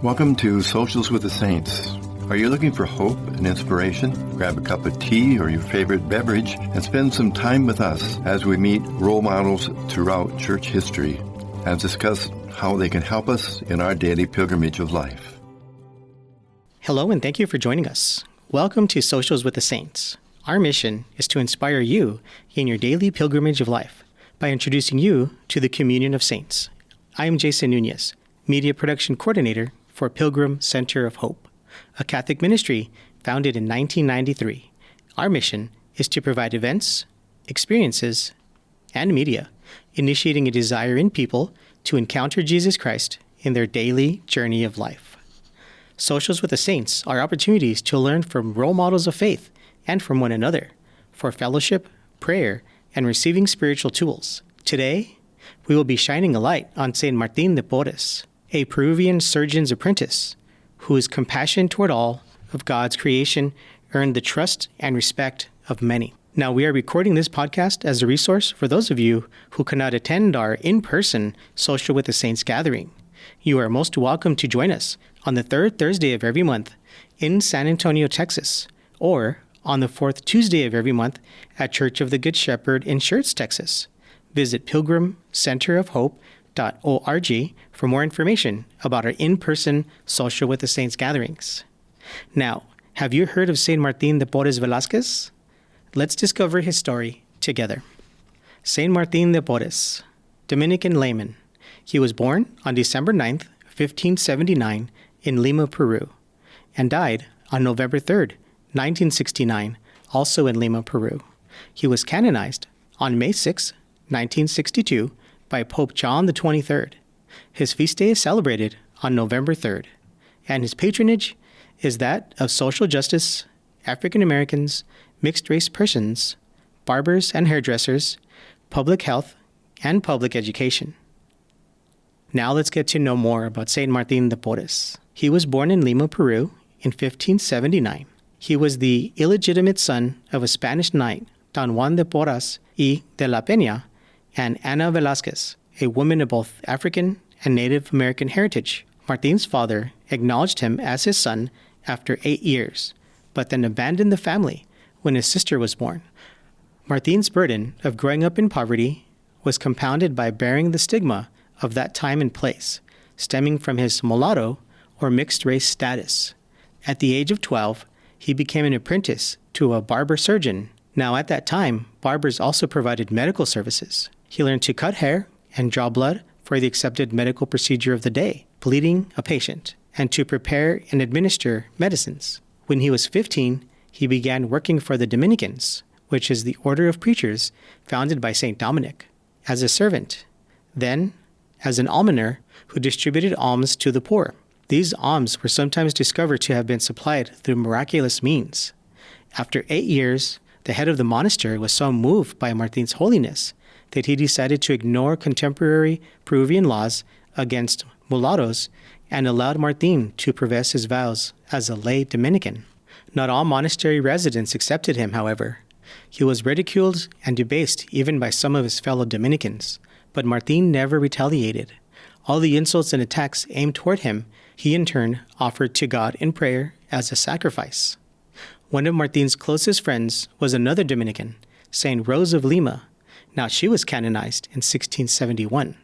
Welcome to Socials with the Saints. Are you looking for hope and inspiration? Grab a cup of tea or your favorite beverage and spend some time with us as we meet role models throughout church history and discuss how they can help us in our daily pilgrimage of life. Hello, and thank you for joining us. Welcome to Socials with the Saints. Our mission is to inspire you in your daily pilgrimage of life by introducing you to the communion of saints. I am Jason Nunez, Media Production Coordinator for Pilgrim Center of Hope, a Catholic ministry founded in 1993. Our mission is to provide events, experiences, and media, initiating a desire in people to encounter Jesus Christ in their daily journey of life. Socials with the Saints are opportunities to learn from role models of faith and from one another for fellowship, prayer, and receiving spiritual tools. Today, we will be shining a light on Saint Martin de Porres, a Peruvian surgeon's apprentice whose compassion toward all of God's creation earned the trust and respect of many. Now, we are recording this podcast as a resource for those of you who cannot attend our in-person Social with the Saints gathering. You are most welcome to join us on the third Thursday of every month in San Antonio, Texas, or on the fourth Tuesday of every month at Church of the Good Shepherd in Schertz, Texas. Visit pilgrimcenterofhope.org for more information about our in-person Social with the Saints gatherings. Now, have you heard of Saint Martin de Porres Velázquez? Let's discover his story together. Saint Martin de Porres, Dominican layman. He was born on December 9th, 1579 in Lima, Peru, and died on November 3rd, 1969, also in Lima, Peru. He was canonized on May 6, 1962, by Pope John XXIII. His feast day is celebrated on November 3rd, and his patronage is that of social justice, African Americans, mixed-race persons, barbers and hairdressers, public health, and public education. Now let's get to know more about Saint Martin de Porres. He was born in Lima, Peru in 1579. He was the illegitimate son of a Spanish knight, Don Juan de Porras y de la Peña, and Ana Velázquez, a woman of both African and Native American heritage. Martin's father acknowledged him as his son after 8 years, but then abandoned the family when his sister was born. Martin's burden of growing up in poverty was compounded by bearing the stigma of that time and place, stemming from his mulatto or mixed-race status. At the age of 12, he became an apprentice to a barber surgeon. Now, at that time, barbers also provided medical services. He learned to cut hair and draw blood for the accepted medical procedure of the day, bleeding a patient, and to prepare and administer medicines. When he was 15, he began working for the Dominicans, which is the order of preachers founded by St. Dominic, as a servant, then as an almoner who distributed alms to the poor. These alms were sometimes discovered to have been supplied through miraculous means. After 8 years, the head of the monastery was so moved by Martin's holiness that he decided to ignore contemporary Peruvian laws against mulattoes and allowed Martin to profess his vows as a lay Dominican. Not all monastery residents accepted him, however. He was ridiculed and debased even by some of his fellow Dominicans, but Martin never retaliated. All the insults and attacks aimed toward him, he in turn offered to God in prayer as a sacrifice. One of Martin's closest friends was another Dominican, Saint Rose of Lima. Now, she was canonized in 1671.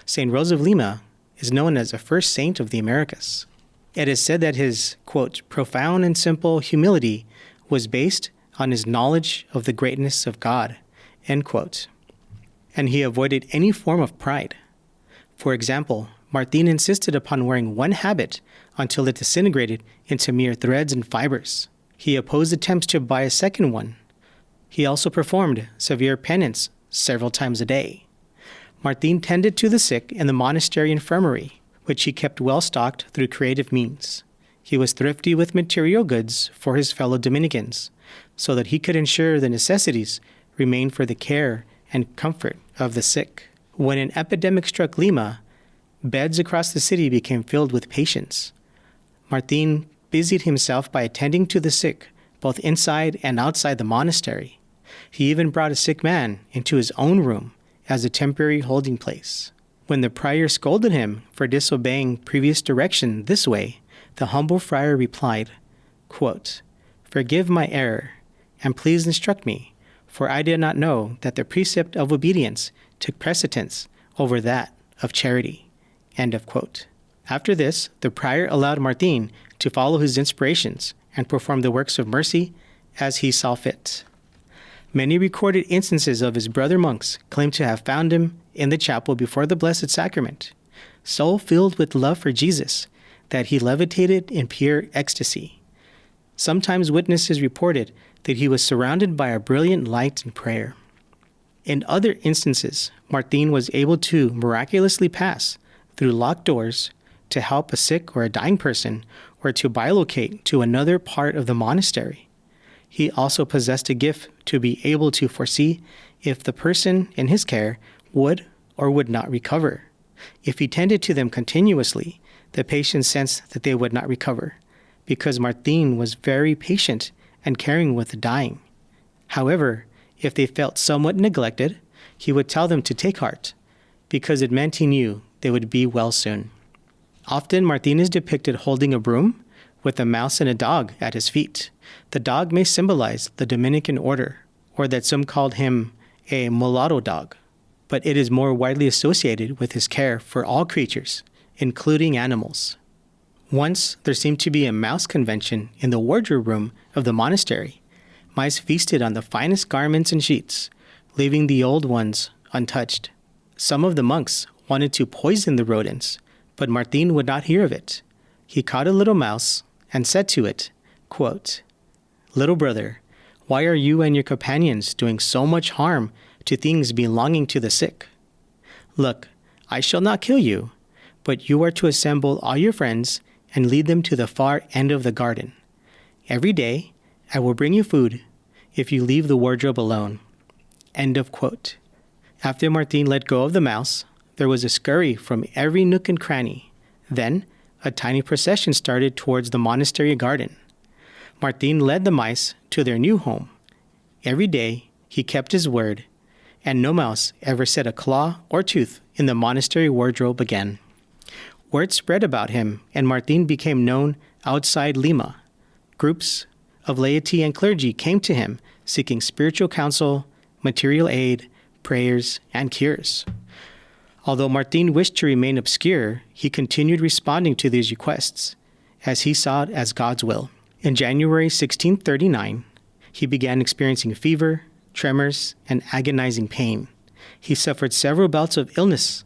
Saint Rose of Lima is known as the first saint of the Americas. It is said that his, quote, profound and simple humility was based on his knowledge of the greatness of God, end quote. And he avoided any form of pride. For example, Martin insisted upon wearing one habit until it disintegrated into mere threads and fibers. He opposed attempts to buy a second one. He also performed severe penance several times a day. Martin tended to the sick in the monastery infirmary, which he kept well stocked through creative means. He was thrifty with material goods for his fellow Dominicans, so that he could ensure the necessities remained for the care and comfort of the sick. When an epidemic struck Lima, beds across the city became filled with patients. Martin busied himself by attending to the sick, both inside and outside the monastery. He even brought a sick man into his own room as a temporary holding place. When the prior scolded him for disobeying previous direction this way, the humble friar replied, quote, "Forgive my error, and please instruct me, for I did not know that the precept of obedience took precedence over that of charity." End of quote. After this, the prior allowed Martin to follow his inspirations and perform the works of mercy as he saw fit. Many recorded instances of his brother monks claim to have found him in the chapel before the Blessed Sacrament, so filled with love for Jesus that he levitated in pure ecstasy. Sometimes witnesses reported that he was surrounded by a brilliant light in prayer. In other instances, Martin was able to miraculously pass through locked doors to help a sick or a dying person, or to bilocate to another part of the monastery. He also possessed a gift to be able to foresee if the person in his care would or would not recover. If he tended to them continuously, the patients sensed that they would not recover, because Martin was very patient and caring with the dying. However, if they felt somewhat neglected, he would tell them to take heart, because it meant he knew they would be well soon. Often Martin is depicted holding a broom with a mouse and a dog at his feet. The dog may symbolize the Dominican order, or that some called him a mulatto dog, but it is more widely associated with his care for all creatures, including animals. Once there seemed to be a mouse convention in the wardrobe room of the monastery. Mice feasted on the finest garments and sheets, leaving the old ones untouched. Some of the monks wanted to poison the rodents, but Martin would not hear of it. He caught a little mouse and said to it, quote, "Little brother, why are you and your companions doing so much harm to things belonging to the sick? Look, I shall not kill you, but you are to assemble all your friends and lead them to the far end of the garden. Every day I will bring you food if you leave the wardrobe alone." End of quote. After Martin let go of the mouse, there was a scurry from every nook and cranny. Then a tiny procession started towards the monastery garden. Martin led the mice to their new home. Every day he kept his word, and no mouse ever set a claw or tooth in the monastery wardrobe again. Word spread about him, and Martin became known outside Lima. Groups of laity and clergy came to him seeking spiritual counsel, material aid, prayers, and cures. Although Martin wished to remain obscure, he continued responding to these requests, as he saw it as God's will. In January 1639, he began experiencing fever, tremors, and agonizing pain. He suffered several bouts of illness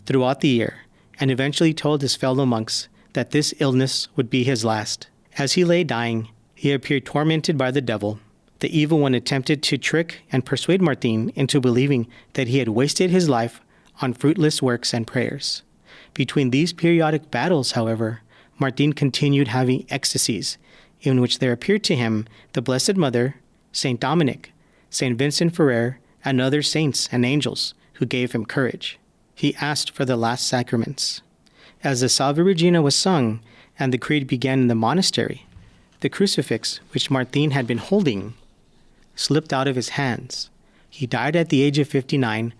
throughout the year, and eventually told his fellow monks that this illness would be his last. As he lay dying, he appeared tormented by the devil. The evil one attempted to trick and persuade Martin into believing that he had wasted his life on fruitless works and prayers. Between these periodic battles, however, Martin continued having ecstasies, in which there appeared to him the Blessed Mother, Saint Dominic, Saint Vincent Ferrer, and other saints and angels who gave him courage. He asked for the last sacraments. As the Salve Regina was sung and the creed began in the monastery, the crucifix which Martin had been holding slipped out of his hands. He died at the age of 59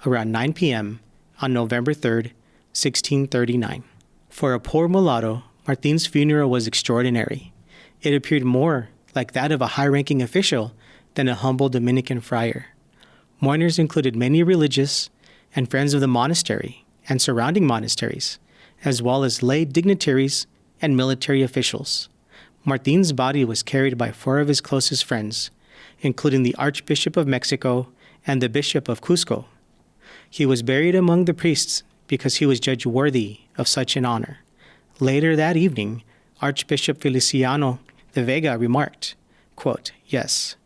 around 9 p.m. on November 3rd, 1639. For a poor mulatto, Martin's funeral was extraordinary. It appeared more like that of a high-ranking official than a humble Dominican friar. Mourners included many religious and friends of the monastery and surrounding monasteries, as well as lay dignitaries and military officials. Martin's body was carried by 4 of his closest friends, including the Archbishop of Mexico and the Bishop of Cusco. He was buried among the priests because he was judged worthy of such an honor. Later that evening, Archbishop Feliciano de Vega remarked, quote, "Yes,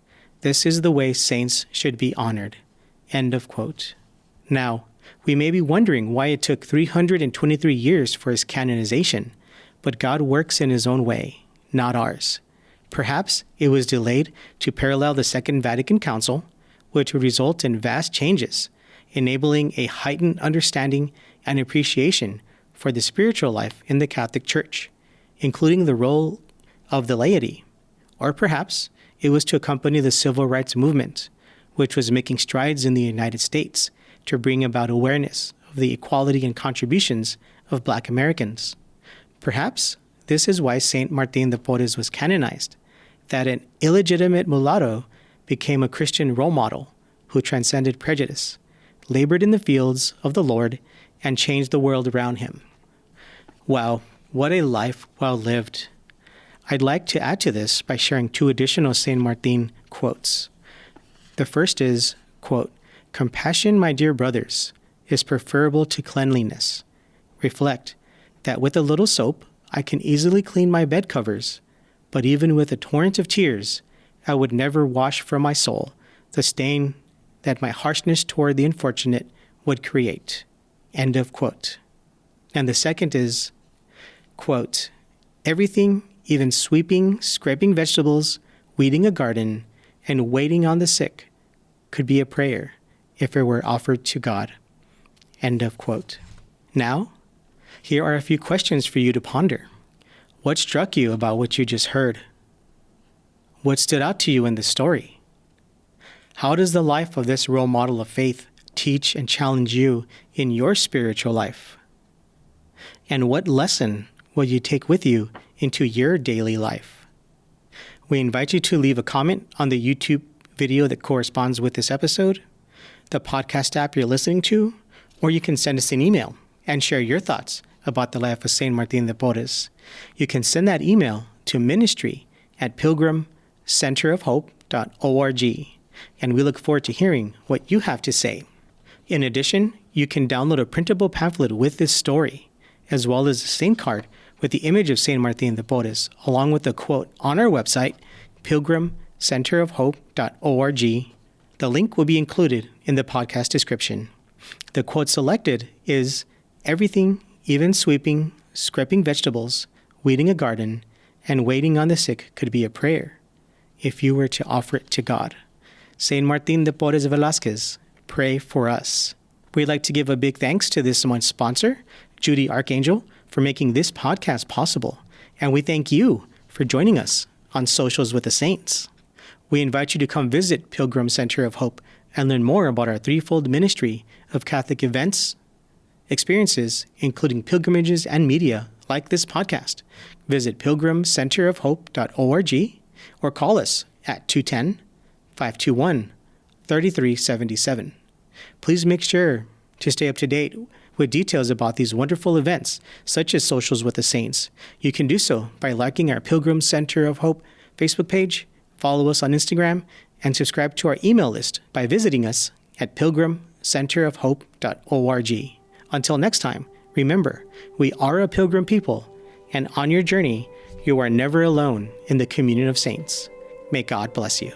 this is the way saints should be honored." End of quote. Now, we may be wondering why it took 323 years for his canonization, but God works in his own way, not ours. Perhaps it was delayed to parallel the Second Vatican Council, which would result in vast changes, enabling a heightened understanding and appreciation for the spiritual life in the Catholic Church, including the role of the laity. Or perhaps it was to accompany the civil rights movement, which was making strides in the United States to bring about awareness of of the equality and contributions of Black Americans. Perhaps this is why Saint Martin de Porres was canonized, that an illegitimate mulatto became a Christian role model who transcended prejudice, labored in the fields of the Lord, and changed the world around him. Wow, what a life well lived. I'd like to add to this by sharing 2 additional Saint Martin quotes. The first is, quote, "Compassion, my dear brothers, is preferable to cleanliness. Reflect that with a little soap, I can easily clean my bed covers, but even with a torrent of tears, I would never wash from my soul the stain that my harshness toward the unfortunate would create." End of quote. And the second is, quote, "Everything, even sweeping, scraping vegetables, weeding a garden, and waiting on the sick, could be a prayer if it were offered to God." End of quote. Now, here are a few questions for you to ponder. What struck you about what you just heard? What stood out to you in the story? How does the life of this role model of faith teach and challenge you in your spiritual life? And what lesson will you take with you into your daily life? We invite you to leave a comment on the YouTube video that corresponds with this episode, the podcast app you're listening to, or you can send us an email and share your thoughts about the life of Saint Martin de Porres. You can send that email to ministry@pilgrimcenterofhope.org, and we look forward to hearing what you have to say. In addition, you can download a printable pamphlet with this story, as well as a saint card with the image of Saint Martin de Porres, along with a quote on our website, pilgrimcenterofhope.org. The link will be included in the podcast description. The quote selected is, "Everything, even sweeping, scraping vegetables, weeding a garden, and waiting on the sick could be a prayer if you were to offer it to God." Saint Martin de Porres Velasquez, pray for us. We'd like to give a big thanks to this month's sponsor, Judy Archangel, for making this podcast possible. And we thank you for joining us on Socials with the Saints. We invite you to come visit Pilgrim Center of Hope and learn more about our threefold ministry of Catholic events, experiences, including pilgrimages and media like this podcast. Visit pilgrimcenterofhope.org or call us at 210-521-3377. Please make sure to stay up to date with details about these wonderful events, such as Socials with the Saints. You can do so by liking our Pilgrim Center of Hope Facebook page, follow us on Instagram, and subscribe to our email list by visiting us at pilgrimcenterofhope.org. Until next time, remember, we are a pilgrim people, and on your journey, you are never alone in the communion of saints. May God bless you.